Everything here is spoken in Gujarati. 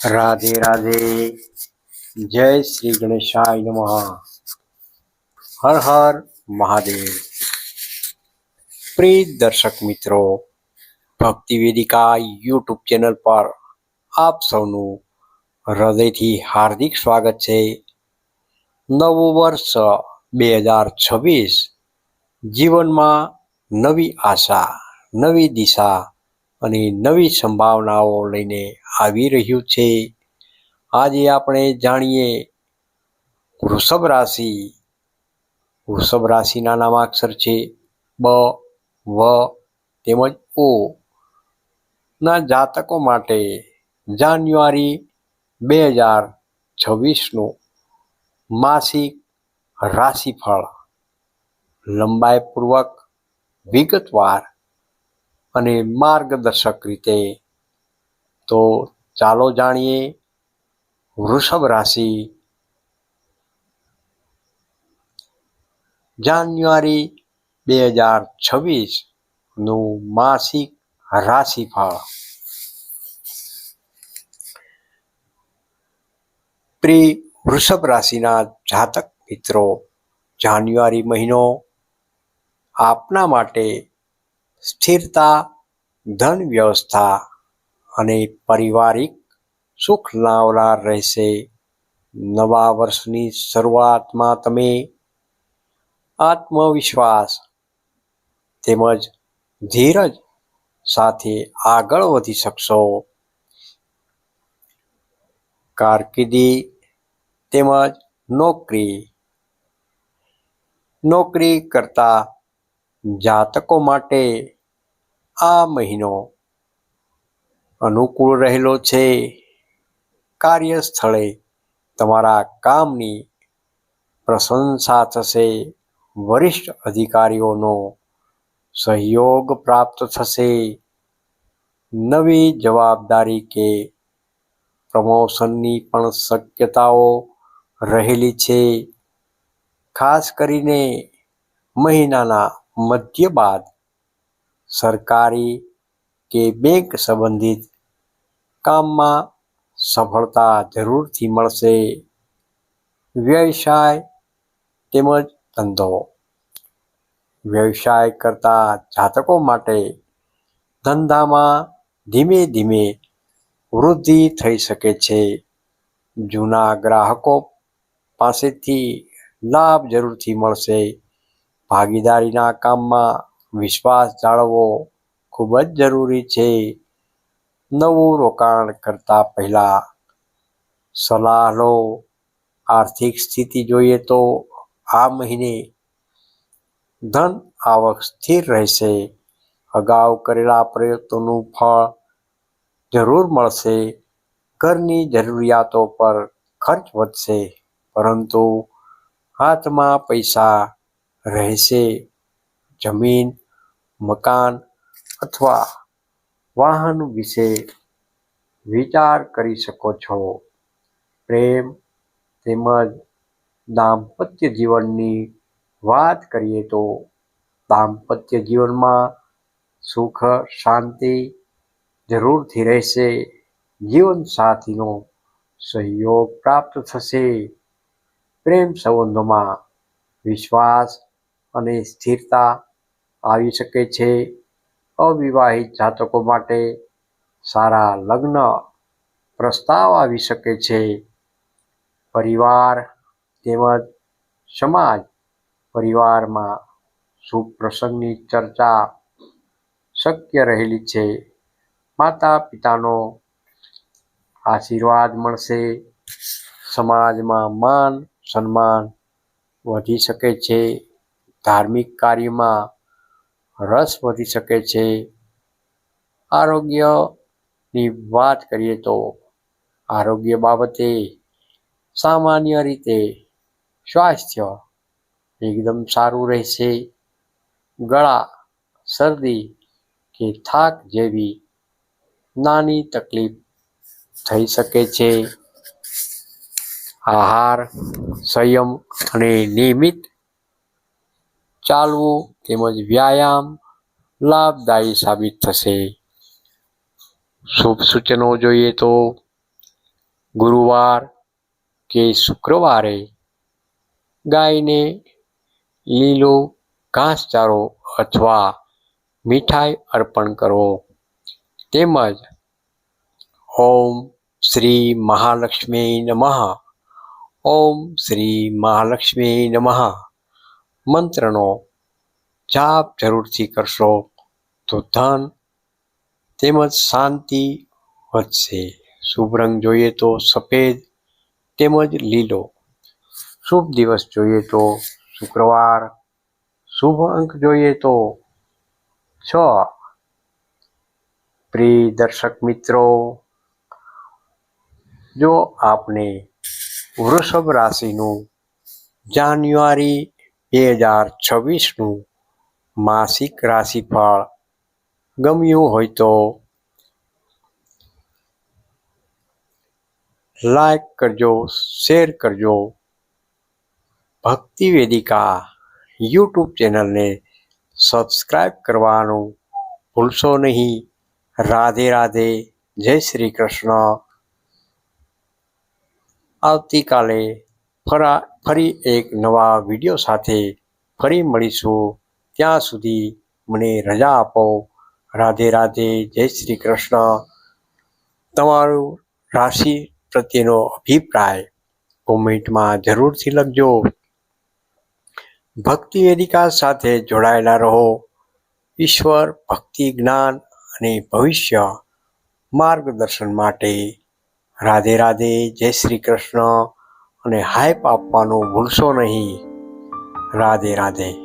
राधे राधे। जय श्री गणेशाय नमः। हर हर महादेव। प्रिय दर्शक મિત્રો, ભક્તિ વેદિકા યુટ્યુબ ચેનલ પર આપ સૌનું હૃદયથી હાર્દિક સ્વાગત છે. નવું વર્ષ 2026 જીવનમાં નવી આશા, નવી દિશા અને નવી સંભાવનાઓ લઈને આવી રહ્યું છે. આજે આપણે જાણીએ વૃષભ રાશિ. વૃષભ રાશિના નામાક્ષર છે બ, વ તેમજ ઓ ના જાતકો માટે જાન્યુઆરી 2026નું માસિક રાશિફળ લંબાઈપૂર્વક, વિગતવાર અને માર્ગદર્શક રીતે. તો ચાલો જાણીએ વૃષભ રાશિ જાન્યુઆરી 2026નું માસિક રાશિફળ. પ્રિય વૃષભ રાશિના જાતક મિત્રો, જાન્યુઆરી મહિનો આપના માટે સ્થિરતા, ધન વ્યવસ્થા અને પારિવારિક સુખ લાવનાર રહેશે. નવા વર્ષની શરૂઆતમાં તમે આત્મવિશ્વાસ તેમજ ધીરજ સાથે આગળ વધી શકશો. કારકિર્દી તેમજ નોકરી કરતા જાતકો માટે આ મહિનો અનુકૂળ રહેલો છે. કાર્યસ્થળે તમારા કામની પ્રશંસા થશે. વરિષ્ઠ અધિકારીઓનો સહયોગ પ્રાપ્ત થશે. નવી જવાબદારી કે પ્રમોશનની પણ શક્યતાઓ રહેલી છે. ખાસ કરીને મહિનાના મધ્ય બાદ સરકારી કે બેંક સંબંધિત કામમાં સફળતા જરૂરથી મળશે. વ્યવસાય તેમજ ધંધો. વ્યવસાય કરતા જાતકો માટે ધંધામાં ધીમે ધીમે વૃદ્ધિ થઈ શકે છે. જૂના ગ્રાહકો પાસેથી લાભ જરૂરથી મળશે. ભાગીદારીના કામમાં વિશ્વાસ જાળવવો ખૂબ જ જરૂરી છે. નવું રોકાણ કરતા પહેલા સલાહ લો. આર્થિક સ્થિતિ જોઈએ તો આ મહિને ધન આવક સ્થિર રહેશે. અગાઉ કરેલા પ્રયત્નોનું ફળ જરૂર મળશે. ઘરની જરૂરિયાતો પર ખર્ચ વધશે, પરંતુ હાથમાં પૈસા રહેશે. જમીન, મકાન અથવા વાહન વિશે વિચાર કરી શકો છો. પ્રેમ તેમજ દાંપત્ય જીવનની વાત કરીએ તો દાંપત્ય જીવનમાં સુખ શાંતિ જરૂરથી રહેશે. જીવનસાથીનો સહયોગ પ્રાપ્ત થશે. પ્રેમ સંબંધોમાં વિશ્વાસ અને સ્થિરતા આવી શકે છે. અવિવાહિત જાતકો માટે સારા લગ્ન પ્રસ્તાવ આવી શકે છે. પરિવાર તેમજ સમાજ પરિવારમાં શુભ પ્રસંગની ચર્ચા શક્ય રહેલી છે. માતા પિતાનો આશીર્વાદ મળશે. સમાજમાં માન સન્માન વધી શકે છે. ધાર્મિક કાર્યમાં રસ વધી શકે છે. આરોગ્યની વાત કરીએ તો આરોગ્ય બાબતે સામાન્ય રીતે સ્વાસ્થ્ય એકદમ સારું રહેશે. ગળા, શરદી કે થાક જેવી નાની તકલીફ થઈ શકે છે. આહાર, સંયમ અને નિયમિત ચાલવું તેમજ વ્યાયામ લાભદાયી સાબિત થશે. શુભ સૂચનો જોઈએ તો ગુરુવાર કે શુક્રવારે ગાયને લીલો ઘાસચારો અથવા મીઠાઈ અર્પણ કરો. તેમજ ઓમ શ્રી મહાલક્ષ્મી નમઃ, ઓમ શ્રી મહાલક્ષ્મી નમઃ મંત્રનો જાપ જરૂરથી કરશો તો ધન તેમજ શાંતિ વધશે. શુભ રંગ જોઈએ તો સફેદ તેમજ લીલો. શુભ દિવસ જોઈએ તો શુક્રવાર. શુભ અંક જોઈએ તો 6. પ્રિય દર્શક મિત્રો, જો આપને વૃષભ રાશિનું જાન્યુઆરી 2026નું માસિક રાશિફળ ગમ્યું હોય તો લાઈક કરજો, શેર કરજો. ભક્તિ વેદિકા યુટ્યુબ ચેનલને સબસ્ક્રાઈબ કરવાનું ભૂલશો નહીં. રાધે રાધે, જય શ્રી કૃષ્ણ. આવતીકાલે ફરી એક નવા વિડીયો સાથે ફરી મળીશું. ત્યાં સુધી મને રજા આપો. રાધે રાધે, જય શ્રી કૃષ્ણ. તમારું રાશિ પ્રત્યેનો અભિપ્રાય કોમેન્ટમાં જરૂરથી લખજો. ભક્તિ વેદિકા સાથે જોડાયેલા રહો. ઈશ્વર, ભક્તિ, જ્ઞાન અને ભવિષ્ય માર્ગદર્શન માટે રાધે રાધે, જય શ્રી કૃષ્ણ. અને હાઈપ આપવાનું ભૂલશો નહીં. રાધે રાધે.